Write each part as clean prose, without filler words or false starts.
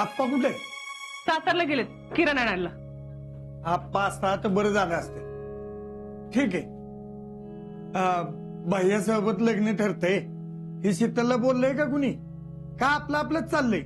आप्पा कुठे? सातारला गेलेत किराणा आणायला. आप्पा असता तर बरं झालं असतं. ठीक आहे. भैयासोबत लग्न ठरतंय हे शीतलला बोललंय का कुणी? का आपलं आपलंच चाललंय?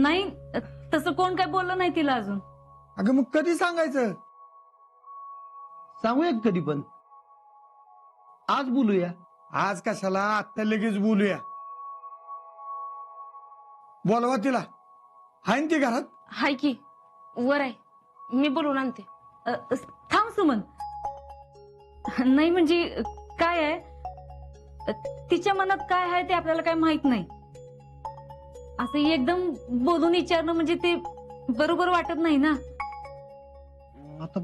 नाही, तसं कोण काय बोललं नाही तिला अजून. अगं मग कधी सांगायचं? सांगूया कधी पण. आज बोलूया. आज कशाला, आत्ता लगेच बोलूया. बोलवा तिला. हाय ना ती घरात? हाय की वर आहे, मी बोलून आणते. थांब सुमन. नाही म्हणजे काय आहे, तिच्या मनात काय आहे ते आपल्याला काय माहित नाही. असं एकदम बोलून विचारणं म्हणजे ते बरोबर वाटत नाही ना. आता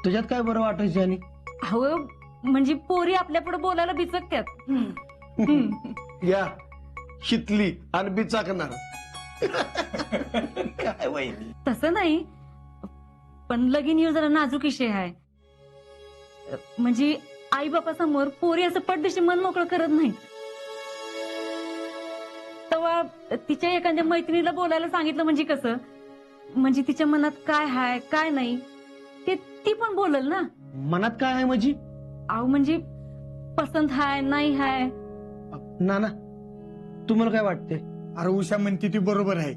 तुझ्यात काय बरं वाटायचं आणि अहो म्हणजे पोरी आपल्या पुढे बोलायला बिचकत्यात. या शितली आणि बिचाकणार. काय वहिनी. तसं नाही, पण लगीन येऊन जरा नाजूक विषय आहे. म्हणजे आई बापा समोर पोरी असं पटदिशी मन मोकळं करत नाहीत. तेव्हा तिच्या एखाद्या मैत्रिणीला बोलायला सांगितलं म्हणजे कसं, म्हणजे तिच्या मनात काय हाय काय नाही ते ती पण बोलल ना. मनात काय आहे म्हणजे? अहो म्हणजे पसंत हाय नाही हाय. नाना तुम्हाला काय वाटतंय? अरे उषा म्हणते ती बरोबर आहे.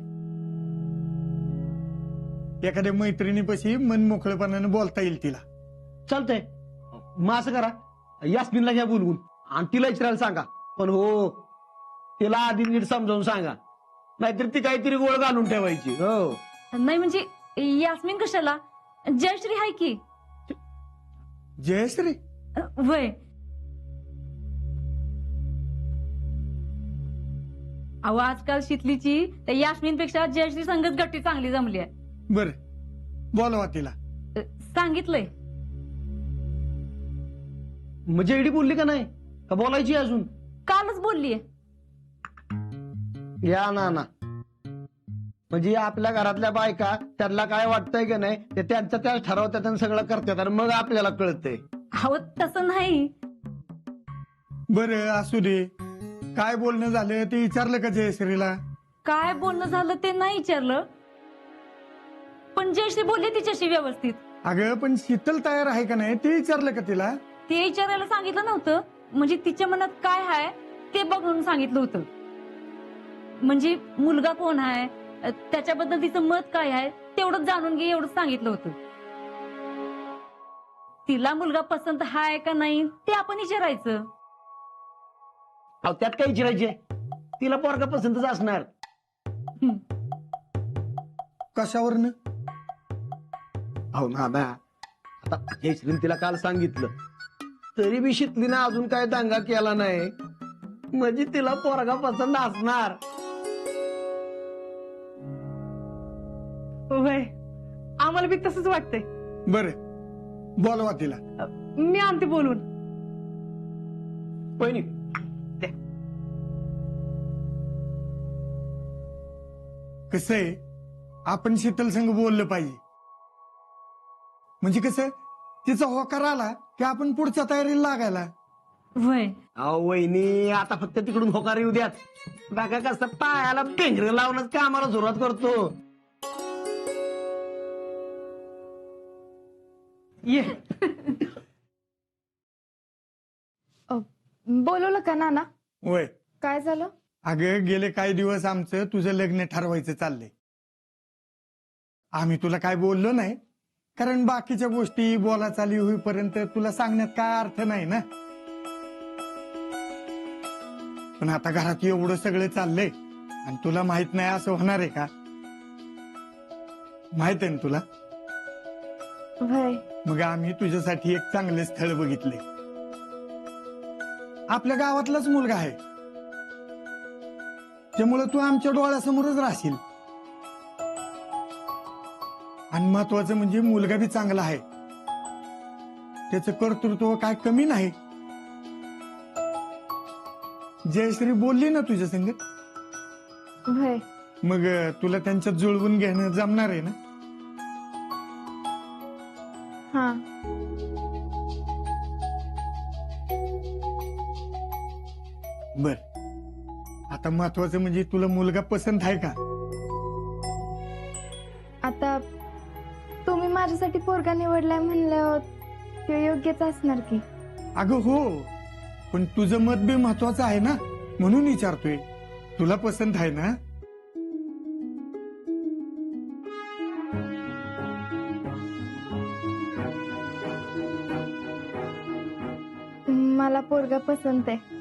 एखाद्या मैत्रिणीपाशी मन मोकळेपणाने बोलता येईल तिला. चालतंय, मग असं करा, यास्मिनला घ्या बोलवून आणि तिला विचारायला सांगा. पण हो, तिला आधी नीट समजावून सांगा, नाहीतर ती काहीतरी गोळ घालून ठेवायची. हो नाही म्हणजे यास्मिन कशाला, जयश्री हाय की. जयश्री? वय अहो आजकाल शितलीची त्या यास्मिन पेक्षा जयश्री संगत गट्टी चांगली जमली आहे. बर, बोलवा तिला. सांगितलंय. म्हणजे एडी बोलली का नाही, का बोलायची अजून? कालच बोललीये. या नाना, म्हणजे आपल्या घरातल्या बायका त्यांना काय वाटतंय की नाही ते त्यांचं त्या ठरवतात आणि सगळं करतात आणि मग आपल्याला कळतंय. अहो तसं नाही. बर असू दे. काय बोलणं झालं ते विचारलं का जयश्रीला? काय बोलणं झालं ते नाही विचारलं, पण जयश्री बोलली तिच्याशी व्यवस्थित. अगं पण शीतल तयार आहे का नाही ते विचारलं का तिला? ते विचारायला सांगितलं नव्हतं, म्हणजे तिच्या मनात काय आहे ते बघून सांगितलं होतं. म्हणजे मुलगा कोण आहे, त्याच्याबद्दल तिचं मत काय आहे तेवढंच जाणून घे एवढंच सांगितलं होतं. तिला मुलगा पसंत हाय का नाही ते आपण विचारायचं. अहो त्यात काय विचारायचे, तिला पोरगा पसंतच असणार. कशावरनं? अहो नाना, आता जयश्रीन तिला काल सांगितलं तरी बी शितलीनं अजून काय दांगा केला नाही, म्हणजे तिला पोरगा पसंत असणार. वय आम्हाला बी तसंच वाटतंय. बर, बोलवा तिला. मी आणते बोलून. वहिनी कसं आहे, आपण शीतल संग बोललं पाहिजे. म्हणजे कसं, तिचा होकार आला की आपण पुढच्या तयारीला लागायला. वय अहो वहिनी, आता फक्त तिकडून होकार येऊ द्यात. बघा कसं पायाला पेंगर लावूनच कामाला सुरुवात करतो. ये बोलवलं का नाना? होय. काय झालं? अगं गेले काही दिवस आमचं तुझं लग्न ठरवायचं चाललंय. आम्ही तुला काय बोललो नाही, कारण बाकीच्या गोष्टी बोलाचाली होईपर्यंत तुला सांगण्यात काय अर्थ नाही ना. पण आता घरात एवढं सगळं चाललंय आणि तुला माहित नाही असं होणार आहे का? माहित आहे ना तुला. वय मग आम्ही तुझ्यासाठी एक चांगले स्थळ बघितले. आपल्या गावातलाच मुलगा आहे, त्यामुळे तू आमच्या डोळ्यासमोरच राहशील. आणि महत्वाचं म्हणजे मुलगा बी चांगला आहे, त्याचं कर्तृत्व काय कमी नाही. जयश्री बोलली ना तुझ्या संग, वय मग तुला त्यांच्यात जुळवून घेणं जमणार आहे ना? हा. बर, आता महत्वाचं म्हणजे तुला मुलगा पसंत आहे का? आता तुम्ही माझ्यासाठी पोरगा निवडलाय म्हणल्यावर ते योग्यच असणार की. अगं हो, पण तुझं मत बी महत्वाचं आहे ना, म्हणून विचारतोय. तुला पसंत आहे ना? मला पोरगा पसंत आहे.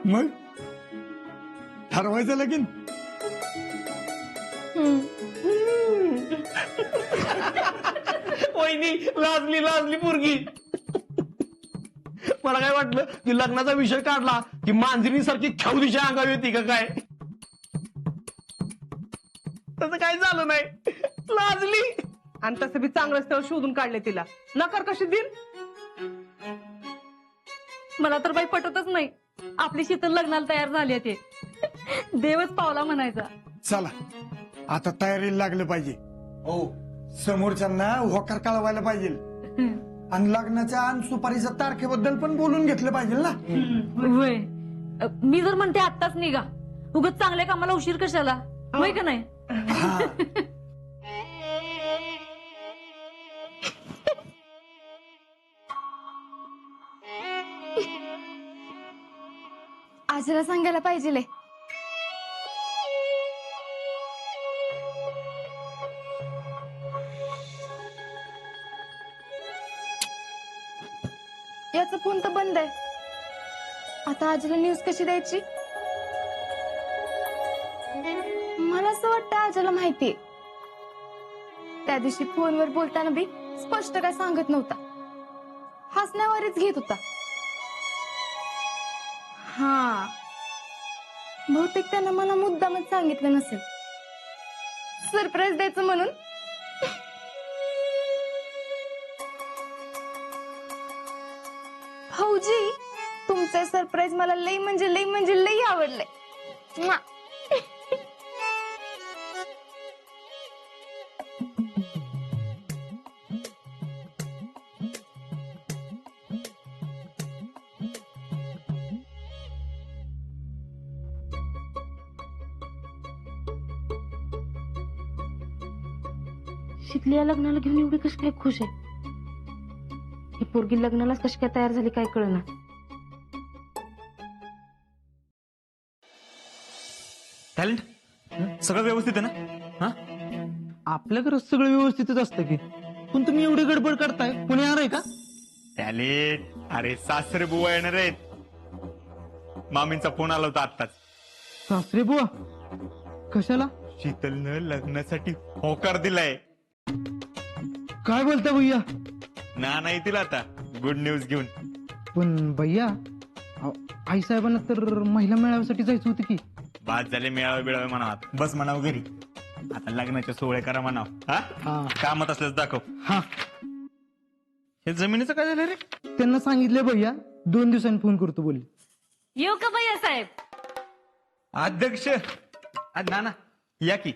मग ठरवायचं लगीन. वहिनी लाजली लाजली पोरगी. मला काय वाटलं की लग्नाचा विषय काढला की मांजरी सारखी खेवदीच्या अंगावी येते का काय. तसं काही झालं नाही, लाजली. आणि तसं बी चांगलं स्थळ शोधून काढले तिला. नकार कशी देईल? मला तर बाई पटतच नाही. आपली शीतल लग्नाला तयार झाली आहे ते. देवच पावला म्हणायचा. चला आता तयारीला लागलं पाहिजे. हो, समोरच्यांना होकार कळवायला पाहिजे आणि लग्नाच्या आणि सुपारीच्या तारखेबद्दल पण बोलून घेतलं पाहिजे ना. होय. मी जर म्हणते आत्ताच निघा, उगाच चांगल्या कामाला उशीर कशाला, होय का नाही? हा. आजीला सांगायला पाहिजे. याचा फोन तर बंद आहे. आता आजीला न्यूज कशी द्यायची? मला असं वाटतं आजीला माहितीये. त्या दिवशी फोनवर बोलताना बी स्पष्ट काय सांगत नव्हता, हसण्यावरच घेत होता. हा, बहुतेक त्यानं मला मुद्दामच सांगितलं नसेल, सरप्राईज द्यायचं म्हणून. भाऊजी, तुमचे सरप्राईज मला लई म्हणजे लई आवडले. म्वा. शिकली या लग्नाला घेऊन एवढी कशी काय खुश आहे? ही पोरगी लग्नालाच कशी काय तयार झाली काय कळना. टॅलेंट सगळं व्यवस्थित आहे ना? हा, आपल्या घरात सगळं व्यवस्थितच असतं की, पण तुम्ही एवढी गडबड करताय. कोणी आलाय का? टॅलेंट, अरे सासरे बुवा येणार आहेत. मामींचा फोन आला होता आत्ताच. सासरे बुवा कशाला? शीतलनं लग्नासाठी होकार दिलाय. काय बोलता भैया? ना येतील आता गुड न्यूज घेऊन. पण भैया, आई साहेबांना तर महिला मेळाव्यासाठी जायचं होतं की. बाद झाले मेळावे बिळावे म्हणावात. बस म्हणाव घरी. आता लग्नाचे सोहळे करा म्हणाव. हा, कामात असल्यास दाखव. हा, हे जमिनीचं काय झालं रे? त्यांना सांगितले भैया 2 दिवसांनी फोन करतो बोलले. येऊ का भैया साहेब? अध्यक्ष नाना या की.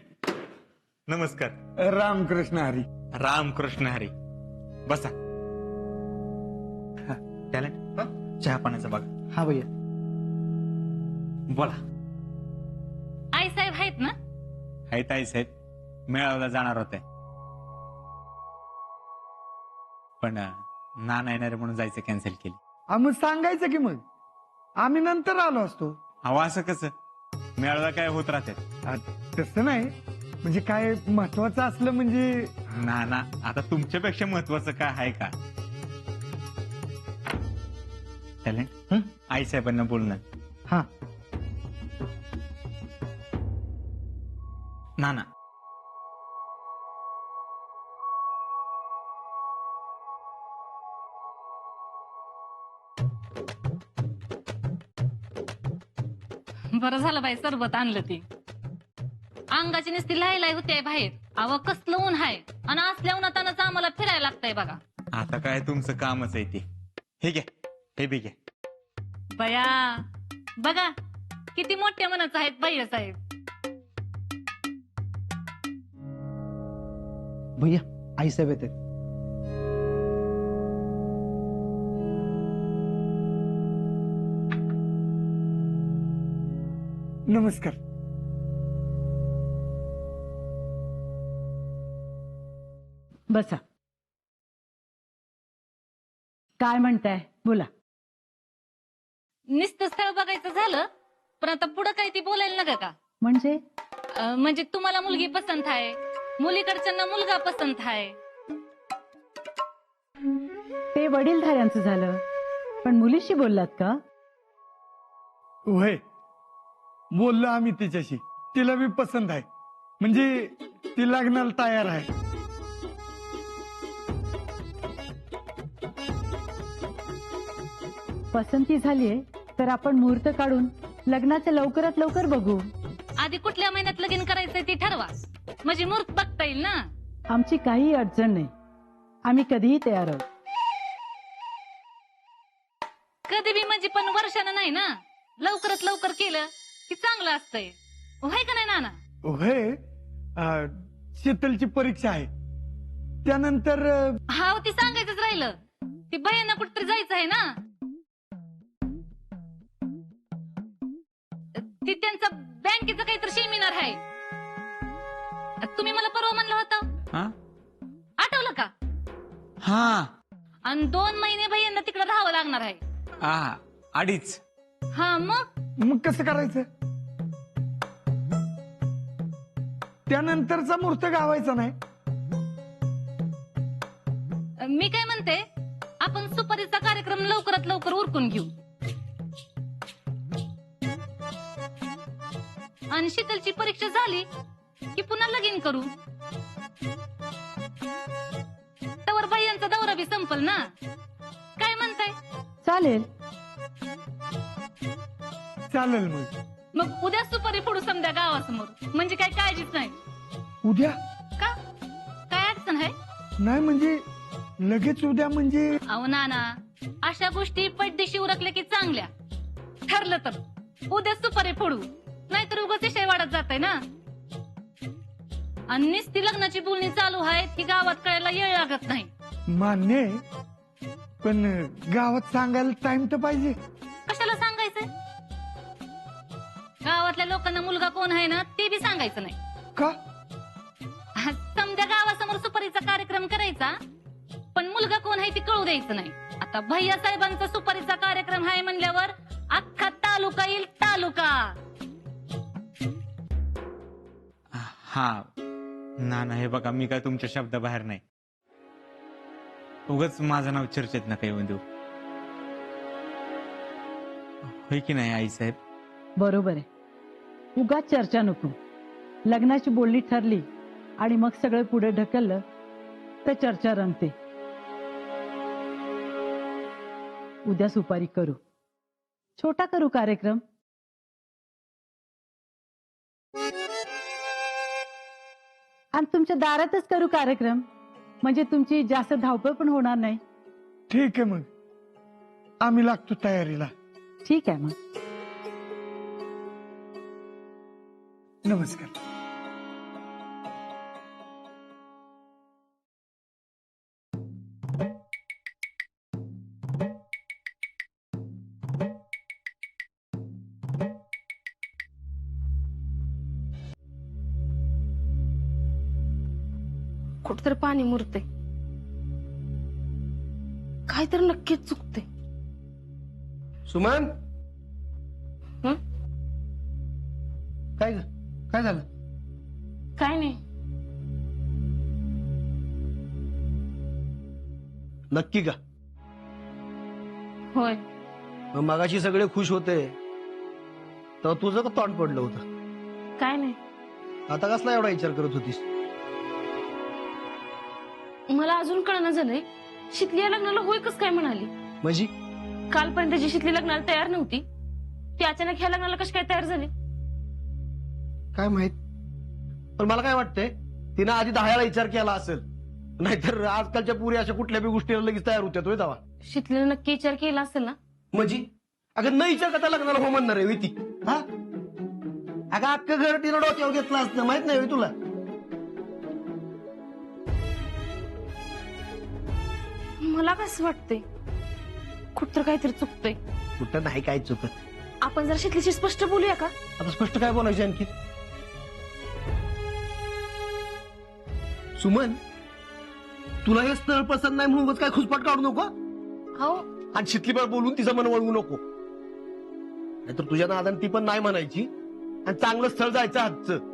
नमस्कार. रामकृष्ण हरी. रामकृष्ण हरी. बसा. टॅलेंट चहा पाण्याचा बघ. हा भैया. बोला. आई साहेब आहेत ना? आहेत आई साहेब. मेळाव्याला जाणार होते, पण नाना येणार म्हणून जायचं कॅन्सल केली. मग सांगायचं की मग आम्ही नंतर आलो असतो. अहो असं कसं? मेळावा काय होत राहते. तसं नाही, म्हणजे काय महत्वाचं असलं म्हणजे. नाना आता तुमच्यापेक्षा महत्वाचं काय आहे का? टॅलेंट आई साहेबांना बोलणं. हा, नाना बरं झालं बाई सरबत आणलं ती. अंगाची नुसती लाई होते बाहेर. अव कसलं ऊन आहे आणि असल्या उन्हातानाच आम्हाला फिरायला लागतंय बघा. आता काय तुमचं कामच आहे ते. हे घ्या, हे बी घ्या. बया बघा किती मोठ्या मनाचं आहेत भैया साहेब. भैया आई साहेब येतात. नमस्कार. बसा. काय म्हणताय बोला. नुसतं स्थळ बघायचं झालं पण आता पुढं काही ती बोलायला नका का? म्हणजे म्हणजे तुम्हाला मुलगी पसंत आहे, मुलीकडच्यांना मुलगा पसंत आहे. ते वडीलधाऱ्यांचं झालं, पण मुलीशी बोललात का? होय, बोललो आम्ही तिच्याशी. तिला बी पसंत आहे, म्हणजे ती लग्नाला तयार आहे. पसंती झालीये तर आपण मुहूर्त काढून लग्नाचं लवकरात लवकर बघू. आधी कुठल्या महिन्यात लगीन करायचंय ते ठरवा, म्हणजे मूर्त बघता येईल ना. आमची काही अडचण नाही, आम्ही कधीही तयार आहोत. कधी बी म्हणजे पण वर्षानं नाही ना, लवकरात लवकर केलं की चांगलं असतंय. होय का नाही नाना? होय, शीतलची परीक्षा आहे, त्यानंतर हा ती सांगायचंच राहिलं. ती भैयांना कुठतरी जायचं आहे ना. ती त्यांचा बँकेचा काहीतरी सेमिनार आहे. तुम्ही मला परवा म्हणलं होतं, हा आठवलं का? हा आणि 2 महिने भैयांना तिकडे राहावं लागणार आहे. हा, अडीच. हा मग कसं करायचं? त्यानंतरचा मुहूर्त गावायचा नाही. मी काय म्हणते, आपण सुपारीचा कार्यक्रम लवकरात लवकर उरकून घेऊ आणि शीतलची परीक्षा झाली की पुन्हा लगीन करू. तवर भैयांचा दौरा बी संपल ना. काय म्हणताय? चालेल. चालेल मग. मग उद्या सुपारी फोडू समद्या गावासमोर, म्हणजे काय काळजीच नाही. उद्या का? काय अडचण आहे? नाही, म्हणजे लगेच उद्या म्हणजे अहो नाना, अशा गोष्टी पटदिशी उरकल्या की चांगल्या. ठरलं तर उद्या सुपारी फोडू, नाहीतर उगाच विषय वाढत जाते ना. आणि नुसती लग्नाची बोलणी चालू आहे की गावात कळायला येळ लागत नाही. मान्य आहे, पण गावात सांगायला टाइम तर पाहिजे. कशाला सांगायचंय? गावातल्या लोकांना मुलगा कोण आहे ना ते बी सांगायचं नाही. का? समजा गावासमोर सुपारीचा कार्यक्रम करायचा, पण मुलगा कोण आहे ते कळू द्यायचं नाही. आता भैया साहेबांचा सुपारीचा कार्यक्रम आहे म्हणल्यावर अख्खा तालुका येईल, तालुका. हा ना, हे बघा, मी काय तुमच्या शब्दाबाहेर नाही. उगाच माझं नाव चर्चेत नका येऊन देऊ. होय की नाही आई साहेब? बरोबर आहे. उगाच चर्चा नको. लग्नाची बोलणी ठरली आणि मग सगळं पुढे ढकललं तर चर्चा रंगते. उद्या सुपारी करू, छोटा करू कार्यक्रम. आणि तुमच्या दारातच करू कार्यक्रम, म्हणजे तुमची जास्त धावपळ पण होणार नाही. ठीक आहे, मग आम्ही लागतो तयारीला. ठीक आहे मग. नमस्कार. कुठतरी पाणी मुरते, काहीतरी नक्कीच चुकते. सुमन, हं? काय काय झालं? काय नाही. नक्की का? होय. मग मगाशी सगळे खुश होते तर तुझं का तोंड पडलं होतं? काय नाही. आता कसला एवढा विचार करत होतीस? मला अजून कळना झालंय, शीतली या लग्नाला होय कस काय म्हणाली. म्हणजे कालपर्यंत जी शीतली लग्नाला तयार नव्हती ती अचानक ह्या लग्नाला कशी काय तयार झाली. काय माहित, पण मला काय वाटतंय तिनं आधी 10 विचार केला असेल, नाहीतर आजकालच्या पुरी अशा कुठल्या बी गोष्टीला लगेच तयार होत्या. तो दावा शीतलीने नक्की विचार केला असेल ना. म्हणजे अगं न विचार करता लग्नाला हो म्हणणार आहे ती. हा, अगं अख्खं घर तिनं डोक्यावर घेतलं असतं, माहित नाही तुला? मला कसं वाटतंय कुठतर काहीतरी चुकतंय. कुठं नाही काय चुकत. आपण जरा शितलीशी स्पष्ट बोलूया का? आता स्पष्ट काय बोलायचं आणखी? सुमन, तुला हे स्थळ पसंत नाही म्हणून उगाच काय खुसपाट काढू नको. हो आणि शितलीबार बोलून तिचं मन वळवू नको, नाहीतर तुझ्या नादान ती पण नाही म्हणायची आणि चांगलं स्थळ जायचं आजचं.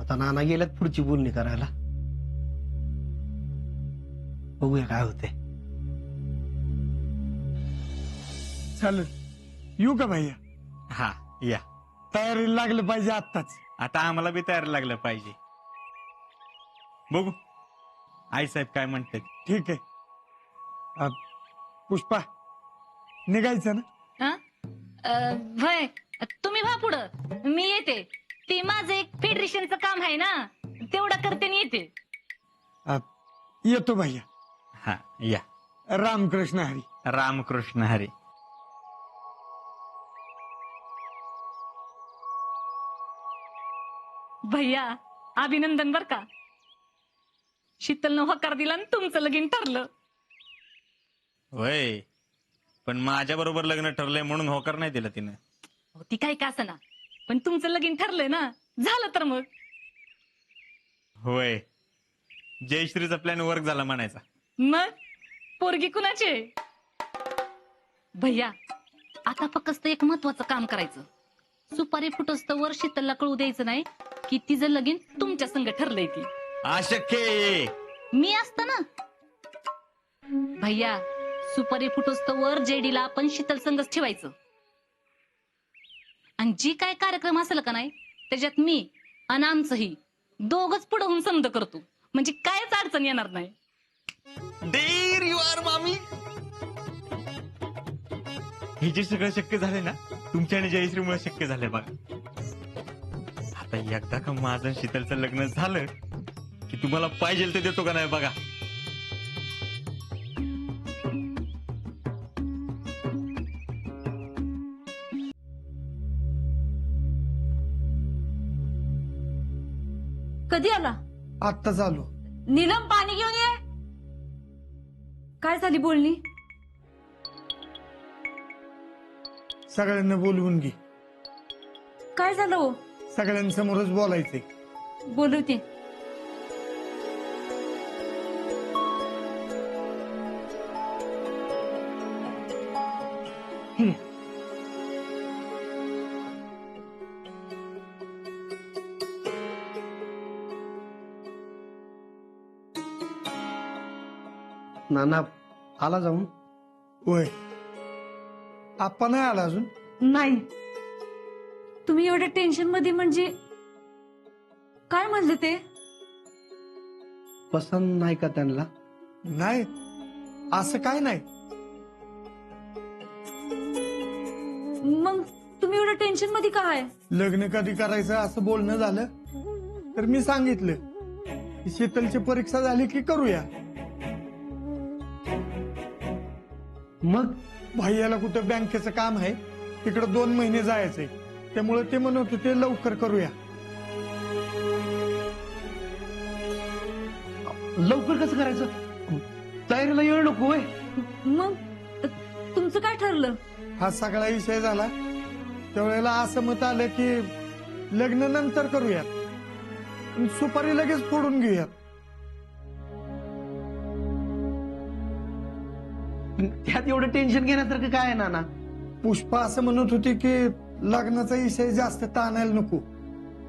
आता नाना गेल्यात पुढची बोलणी करायला. बघूया काय होते. चालेल, येऊ का भैया? हा या. तयारीला लागलं पाहिजे आत्ताच. आता आम्हाला बी तयार लागलं पाहिजे. बघू आई साहेब काय म्हणतात. ठीक आहे. पुष्पा, निघायचं ना? भय तुम्ही व्हा पुढं, मी येते. ते माझं एक फेडरेशनचं काम आहे ना, तेवढं करते आणि येते. येतो भैया. हा या. रामकृष्ण हरी. रामकृष्ण हरी. भैया अभिनंदन बर का, शीतलनं होकार दिला आणि तुमचं लगीन ठरलं. वय, पण माझ्या बरोबर लग्न ठरलंय म्हणून होकार नाही दिला तिनं. ती काय का असना, पण तुमचं लगीन ठरलंय ना, झालं तर मग. होय, जयश्रीचा प्लॅन वर्क झाला म्हणायचा. मग पोरगी कुणाची आहे? भैया आता फक्त एक महत्वाचं काम करायचं. सुपारी फुटोस्तवर शीतलला कळू द्यायचं नाही की तिचं लगीन तुमच्या संग ठरलंय. ती अशक्य आहे. मी असतं ना. भैया सुपारी फुटोस्तवर जेडीला आपण शीतल संगच ठेवायचं, आणि जी काय कार्यक्रम असेल का नाही त्याच्यात मी आणि आमचंही दोघच पुढे होऊन समज करतो, म्हणजे कायच अडचण येणार नाही. देर यू आर मामी. हे जे सगळं शक्य झालंय ना तुमच्या आणि जयश्रीमुळे शक्य झालंय बघा. आता एकदा का माझं आणि शीतलचं लग्न झालं की तुम्हाला पाहिजे ते देतो का नाही बघा. कधी आला? आत्ता चालू. नीलम पाणी घेऊन ये. काय झाली बोलणी? सगळ्यांना बोलवून घे. काय झालं हो? सगळ्यांसमोरच बोलायचंय. बोलवते. नाना आला जाऊन? होय. आपण नाही आला अजून? नाही. तुम्ही एवढ्या टेन्शन मध्ये म्हणजे काय म्हणले ते? पसंत नाही का त्यांना? नाही, असं काय नाही. मग तुम्ही एवढ्या टेन्शन मध्ये काय? लग्न कधी करायचं असं बोलणं झालं तर मी सांगितलं की शीतलची परीक्षा झाली की करूया. मग भैयाला कुठं बँकेचं काम आहे, तिकडे 2 महिने जायचंय, त्यामुळे ते म्हणत होते लवकर करूया. लवकर कसं करायचं? तयारीला वेळ नको होय? मग तुमचं काय ठरलं? हा सगळा विषय झाला त्यावेळेला असं मत आलं की लग्न नंतर करूयात, पण सुपारी लगेच फोडून घेऊयात. त्यात एवढं टेन्शन घेण्यासारखं काय आहे नाना? पुष्पा असं म्हणत होती की लग्नाचा विषय जास्त ताणायला नको,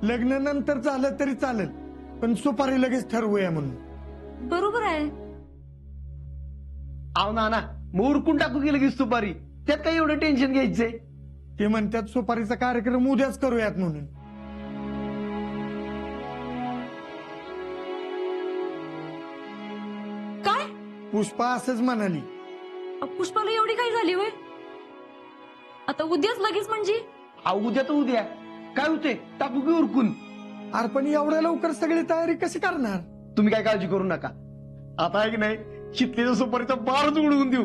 लग्न नंतर झालं तरी चालेल, पण सुपारी लगेच ठरवूया म्हणून. बरोबर आहे. आव नाना, मग उरकून टाकू की लगेच सुपारी, त्यात काय एवढं टेन्शन घ्यायचंय? ते म्हणतात सुपारीचा कार्यक्रम उद्याच करूयात म्हणून. काय? पुष्पा असंच म्हणाली. पुष्पाला एवढी काय झाली होय? आता उद्याच लगेच म्हणजे? उद्या तर उद्या काय होते, टाकू की उरकून. अरे पण एवढ्या लवकर सगळी तयारी कशी करणार? तुम्ही काय काळजी करू नका. आता आहे की नाही, चितलेच्या सुपारीचा बारच उडवून देऊ.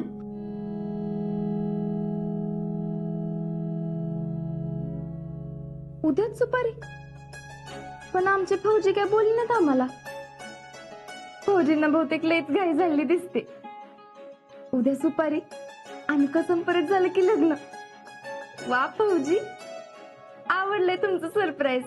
उद्याच सुपारी? पण आमचे फौजी काय बोलण्यात आम्हाला. फौजींना बहुतेक लईच घाई झाली दिसते. उद्या सुपारी आणि कसम परत झालं की लग्न. वा फौजी, आवडलंय तुमचं सरप्राईज.